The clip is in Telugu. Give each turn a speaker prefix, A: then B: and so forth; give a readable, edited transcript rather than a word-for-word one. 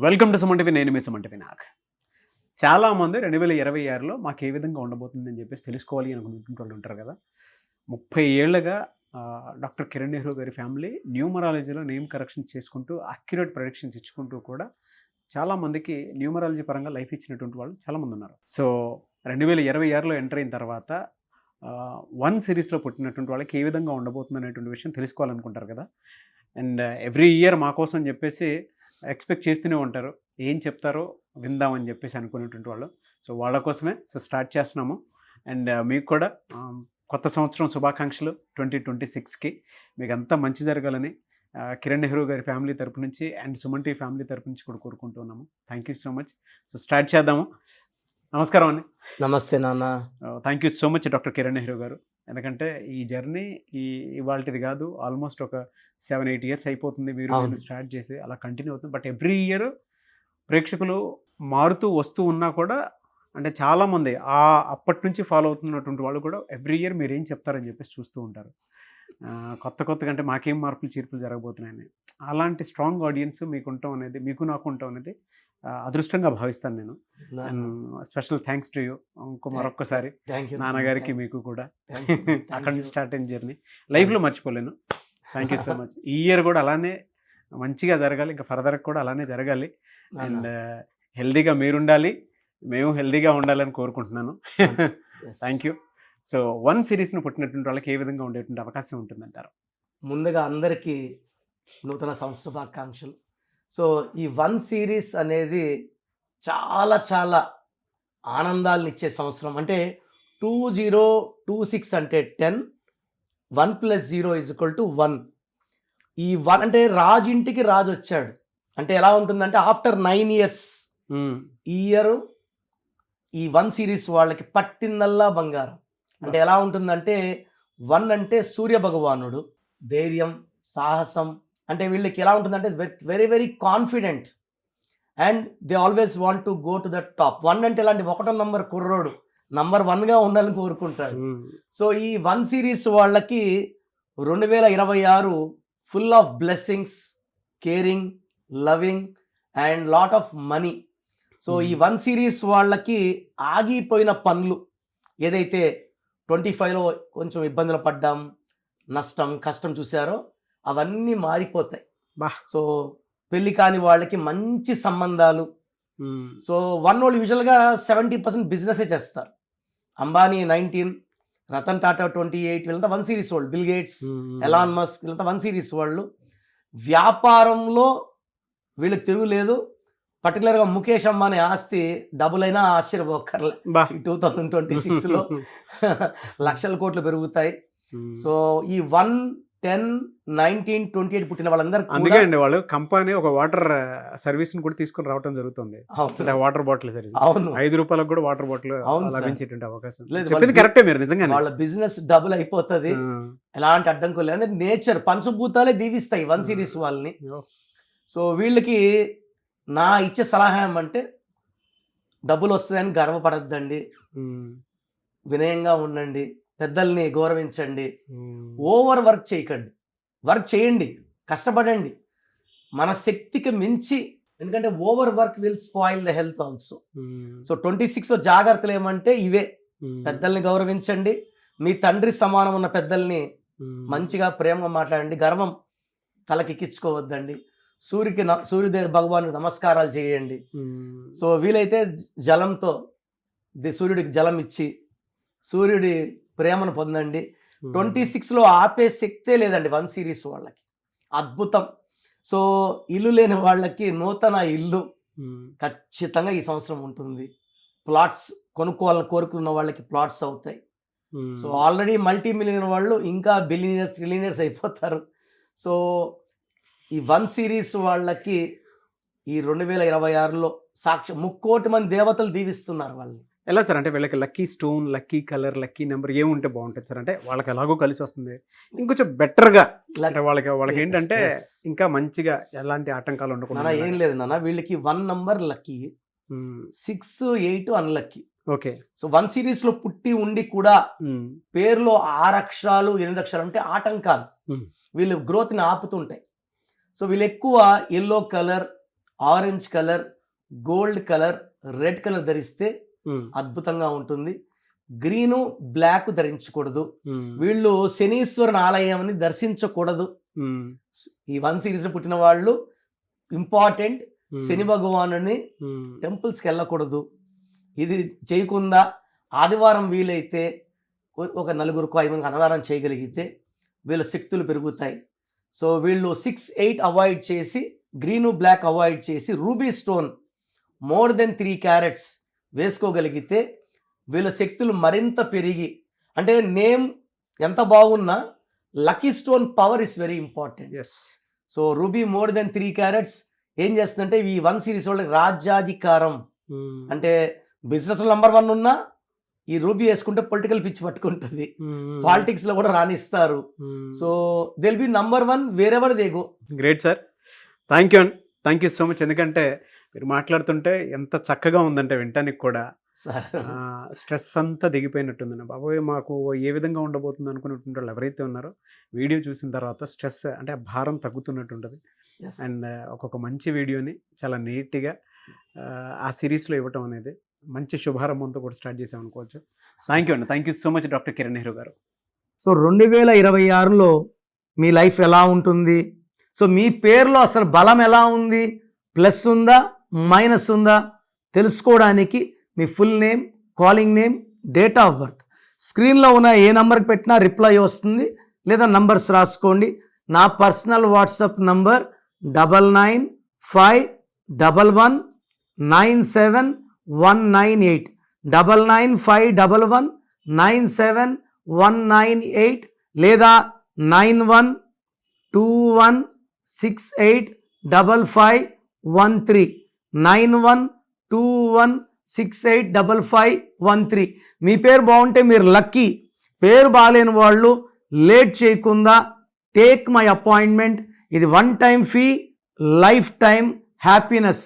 A: Welcome to Suman TV. నేను మీ సుమన్ టీవీ. చాలామంది 2026లో మాకు ఏ విధంగా ఉండబోతుందని చెప్పేసి తెలుసుకోవాలి అనుకుంటున్న వాళ్ళు ఉంటారు కదా. 30 ఏళ్ళుగా డాక్టర్ కిరణ్ నెహ్రూ గారి ఫ్యామిలీ న్యూమరాలజీలో నేమ్ కరెక్షన్ చేసుకుంటూ అక్యురేట్ ప్రొడిక్షన్స్ ఇచ్చుకుంటూ కూడా చాలామందికి న్యూమరాలజీ పరంగా లైఫ్ ఇచ్చినటువంటి వాళ్ళు చాలామంది ఉన్నారు. సో 2026లో ఎంటర్ అయిన తర్వాత 1 సిరీస్లో పుట్టినటువంటి వాళ్ళకి ఏ విధంగా ఉండబోతుంది అనేటువంటి విషయం తెలుసుకోవాలనుకుంటారు కదా. అండ్ ఎవ్రీ ఇయర్ మా కోసం చెప్పేసి ఎక్స్పెక్ట్ చేస్తూనే ఉంటారు, ఏం చెప్తారో విందామని చెప్పేసి అనుకునేటువంటి వాళ్ళు. సో వాళ్ళ కోసమే స్టార్ట్ చేస్తున్నాము. అండ్ మీకు కూడా కొత్త సంవత్సరం శుభాకాంక్షలు 2026కి. మీకు అంతా మంచి జరగాలని కిరణ్ నెహ్రూ గారి ఫ్యామిలీ తరపు నుంచి అండ్ సుమన్ టీవీ ఫ్యామిలీ తరపు నుంచి కూడా కోరుకుంటూ ఉన్నాము. Thank you so much. So start చేద్దాము. నమస్కారం అండి.
B: నమస్తే నాన్న.
A: Thank you so much doctor Kiran Nehru గారు. ఎందుకంటే ఈ జర్నీ ఇవాళది కాదు, ఆల్మోస్ట్ ఒక 7-8 ఇయర్స్ అయిపోతుంది మీరు స్టార్ట్ చేసి, అలా కంటిన్యూ అవుతుంది. బట్ ఎవ్రీ ఇయర్ ప్రేక్షకులు మారుతూ వస్తూ ఉన్నా కూడా అంటే చాలామంది అప్పటి నుంచి ఫాలో అవుతున్నటువంటి వాళ్ళు కూడా ఎవ్రీ ఇయర్ మీరు ఏం చెప్తారని చెప్పేసి చూస్తూ ఉంటారు. కొత్తగా అంటే మాకేం మార్పులు చీర్పులు జరగబోతున్నాయని. అలాంటి స్ట్రాంగ్ ఆడియన్స్ మీకు ఉండటం అనేది, మీకు నాకు ఉండటం అనేది అదృష్టంగా భావిస్తాను నేను. And special thanks to you మరొక్కసారి. నాన్నగారికి మీకు కూడా అక్కడి నుంచి స్టార్ట్ అయిన జర్నీ లైఫ్లో మర్చిపోలేను. Thank you so much. ఈ ఇయర్ కూడా అలానే మంచిగా జరగాలి, ఇంకా ఫర్దర్ కూడా అలానే జరగాలి. అండ్ హెల్దీగా మీరుండాలి, మేము హెల్దీగా ఉండాలని కోరుకుంటున్నాను. Thank you. సో 1 సిరీస్ను పుట్టినటువంటి వాళ్ళకి ఏ విధంగా ఉండేటువంటి అవకాశం ఉంటుందంటారు?
B: ముందుగా అందరికీ నూతన సంవత్సర శుభాకాంక్షలు. సో ఈ 1 సిరీస్ అనేది చాలా చాలా ఆనందాలను ఇచ్చే సంవత్సరం. అంటే 2026 అంటే 10, 1 + 0 = 1. ఈ 1 అంటే రాజు ఇంటికి రాజు వచ్చాడు అంటే ఎలా ఉంటుందంటే ఆఫ్టర్ 9 ఇయర్స్ ఈ ఇయర్ ఈ 1 సిరీస్ వాళ్ళకి పట్టిందల్లా బంగారం. అంటే ఎలా ఉంటుందంటే 1 అంటే సూర్య భగవానుడు, ధైర్యం, సాహసం. అంటే వీళ్ళకి ఎలా ఉంటుందంటే very very confident and they always want to go to the top. 1 అంటే ఇలాంటి 1వ నంబర్ కుర్రోడు నంబర్ 1గా ఉండాలని కోరుకుంటాడు. సో ఈ 1 సిరీస్ వాళ్ళకి 2026 full of blessings, caring, loving and lot of money. So ఈ 1 సిరీస్ వాళ్ళకి ఆగిపోయిన పనులు ఏదైతే 25లో కొంచెం ఇబ్బందులు పడ్డాం, నష్టం, కష్టం చూసారో అవన్నీ మారిపోతాయి. సో పెళ్లి కాని వాళ్ళకి మంచి సంబంధాలు. సో 1 వాళ్ళు యూజువల్గా 70% బిజినెసే చేస్తారు. అంబానీ 19, రతన్ టాటా 28, వీళ్ళంతా 1 సిరీస్ వాళ్ళు. బిల్ గేట్స్, ఎలాన్ మస్క్ వీళ్ళంతా 1 సిరీస్ వాళ్ళు. వ్యాపారంలో వీళ్ళకి తిరుగులేదు. పర్టికులర్గా ముఖేష్ అంబానీ ఆస్తి డబుల్ అయినా ఆశ్చర్యపోకర్లే. 2026లో లక్షల కోట్లు పెరుగుతాయి. సో ఈ 1, 10, 19, 28 పుట్టిన వాళ్ళందరూ
A: అందుకే అండి వాళ్ళు కంపెనీ ఒక వాటర్ సర్వీస్ ని కూడా తీసుకుని రావడం జరుగుతుంది. Water bottle service. అవును, 5 రూపాయలకు కూడా వాటర్ బాటిల్ లభించేటువంటి అవకాశం. చెప్పింది కరెక్టే మీరు, నిజంగా
B: వాళ్ళ బిజినెస్ డబుల్ అయిపోతుంది. ఎలాంటి అడ్డంకులు లేదు. నేచర్, పంచభూతాలే దీవిస్తాయి 1 సిరీస్ వాళ్ళని. సో వీళ్ళకి నా ఇచ్చే సలహా ఏమంటే డబ్బులు వస్తుందని గర్వపడద్దండి, వినయంగా ఉండండి, పెద్దల్ని గౌరవించండి, ఓవర్ వర్క్ చేయకండి. వర్క్ చేయండి, కష్టపడండి మన శక్తికి మించి. ఎందుకంటే over work will spoil the health also. So 26లో జాగ్రత్తలు ఏమంటే ఇవే: పెద్దల్ని గౌరవించండి, మీ తండ్రి సమానం ఉన్న పెద్దల్ని మంచిగా ప్రేమగా మాట్లాడండి, గర్వం తలకెక్కించుకోవద్దండి, సూర్యదేవ భగవానుడికి నమస్కారాలు చేయండి. సో వీలైతే జలంతో సూర్యుడికి జలం ఇచ్చి సూర్యుడి ప్రేమను పొందండి. 26లో ఆపే శక్తే లేదండి 1 సిరీస్ వాళ్ళకి. అద్భుతం. సో ఇల్లు లేని వాళ్ళకి నూతన ఇల్లు ఖచ్చితంగా ఈ సంవత్సరం ఉంటుంది. ప్లాట్స్ కొనుక్కోవాలని కోరుకున్న వాళ్ళకి ప్లాట్స్ అవుతాయి. సో ఆల్రెడీ మల్టీ మిలియనర్ వాళ్ళు ఇంకా బిలియనర్స్, ట్రిలియనర్స్ అయిపోతారు. సో ఈ 1 సిరీస్ వాళ్ళకి ఈ 2026లో 3 కోటి మంది దేవతలు దీవిస్తున్నారు వాళ్ళని.
A: ఎలా సార్ అంటే వీళ్ళకి lucky stone, lucky colour, lucky number ఏముంటే బాగుంటుంది సార్? అంటే వాళ్ళకి ఎలాగో కలిసి వస్తుంది, ఇంకొంచెం బెటర్గా అంటే వాళ్ళకి ఏంటంటే ఇంకా మంచిగా ఎలాంటి ఆటంకాలు ఉండకుండా.
B: ఏం లేదు నాన్న, వీళ్ళకి 1 number lucky, 6, 8 unlucky.
A: Okay.
B: So 1 సిరీస్లో పుట్టి ఉండి కూడా పేరులో 6 అక్షరాలు 8 అక్షరాలు అంటే ఆటంకాలు వీళ్ళు గ్రోత్ని ఆపుతుంటాయి. సో వీళ్ళు ఎక్కువ yellow colour, orange colour, gold colour, red colour ధరిస్తే అద్భుతంగా ఉంటుంది. గ్రీను, బ్లాక్ ధరించకూడదు. వీళ్ళు శనీశ్వరుని ఆలయాన్ని దర్శించకూడదు. ఈ 1 సిరీస్ పుట్టిన వాళ్ళు ఇంపార్టెంట్, శని భగవానుని టెంపుల్స్కి వెళ్ళకూడదు. ఇది చేయకుండా ఆదివారం వీలైతే ఒక 4-5 మందికి అన్నదానం చేయగలిగితే వీళ్ళ శక్తులు పెరుగుతాయి. సో వీళ్ళు 6, 8 అవాయిడ్ చేసి, గ్రీను, బ్లాక్ అవాయిడ్ చేసి, ruby stone more than 3 carats వేసుకోగలిగితే వీళ్ళ శక్తులు మరింత పెరిగి, అంటే నేమ్ ఎంత బాగున్నా lucky stone power is very important. So ruby more than 3 carats ఏం చేస్తుందంటే ఈ 1 సిరీస్ వాళ్ళకి రాజ్యాధికారం, అంటే బిజినెస్ నెంబర్ 1 ఉన్నా ఈ రూబీ వేసుకుంటే పొలిటికల్ పిచ్ పట్టుకుంటుంది, పాలిటిక్స్ లో కూడా రాణిస్తారు. So they'll be number 1 wherever they go.
A: Great sir, thank you అండి, థ్యాంక్ యూ సో మచ్. ఎందుకంటే మీరు మాట్లాడుతుంటే ఎంత చక్కగా ఉందంటే వినటానికి కూడా, స్ట్రెస్ అంతా దిగిపోయినట్టుందండి. బాబోయ్ మాకు ఏ విధంగా ఉండబోతుంది అనుకున్నటువంటి వాళ్ళు ఎవరైతే ఉన్నారో వీడియో చూసిన తర్వాత స్ట్రెస్ అంటే ఆ భారం తగ్గుతున్నట్టుంటుంది. అండ్ ఒక్కొక్క మంచి వీడియోని చాలా నీట్గా ఆ సిరీస్లో ఇవ్వటం అనేది మంచి శుభారంభంతో కూడా స్టార్ట్ చేసాం అనుకోవచ్చు. థ్యాంక్ యూ అండి, thank you so much doctor Kiran Nehru గారు.
B: సో 2026లో మీ లైఫ్ ఎలా ఉంటుంది, సో మీ పేరులో అసలు బలం ఎలా ఉంది, ప్లస్ ఉందా మైనస్ ఉందా తెలుసుకోవడానికి మీ full name, calling name, date of birth స్క్రీన్లో ఉన్న ఏ నెంబర్కి పెట్టినా రిప్లై వస్తుంది, లేదా నంబర్స్ రాసుకోండి. నా పర్సనల్ వాట్సాప్ నంబర్ 9951197198 9951197198 లేదా 9121685513 9121685513. మీ పేరు బాగుంటే మీరు లక్కీ. పేరు బాగాలేని వాళ్ళు లేట్ చేయకుండా టేక్ మై అపాయింట్మెంట్. ఇది 1 time fee, life time happiness.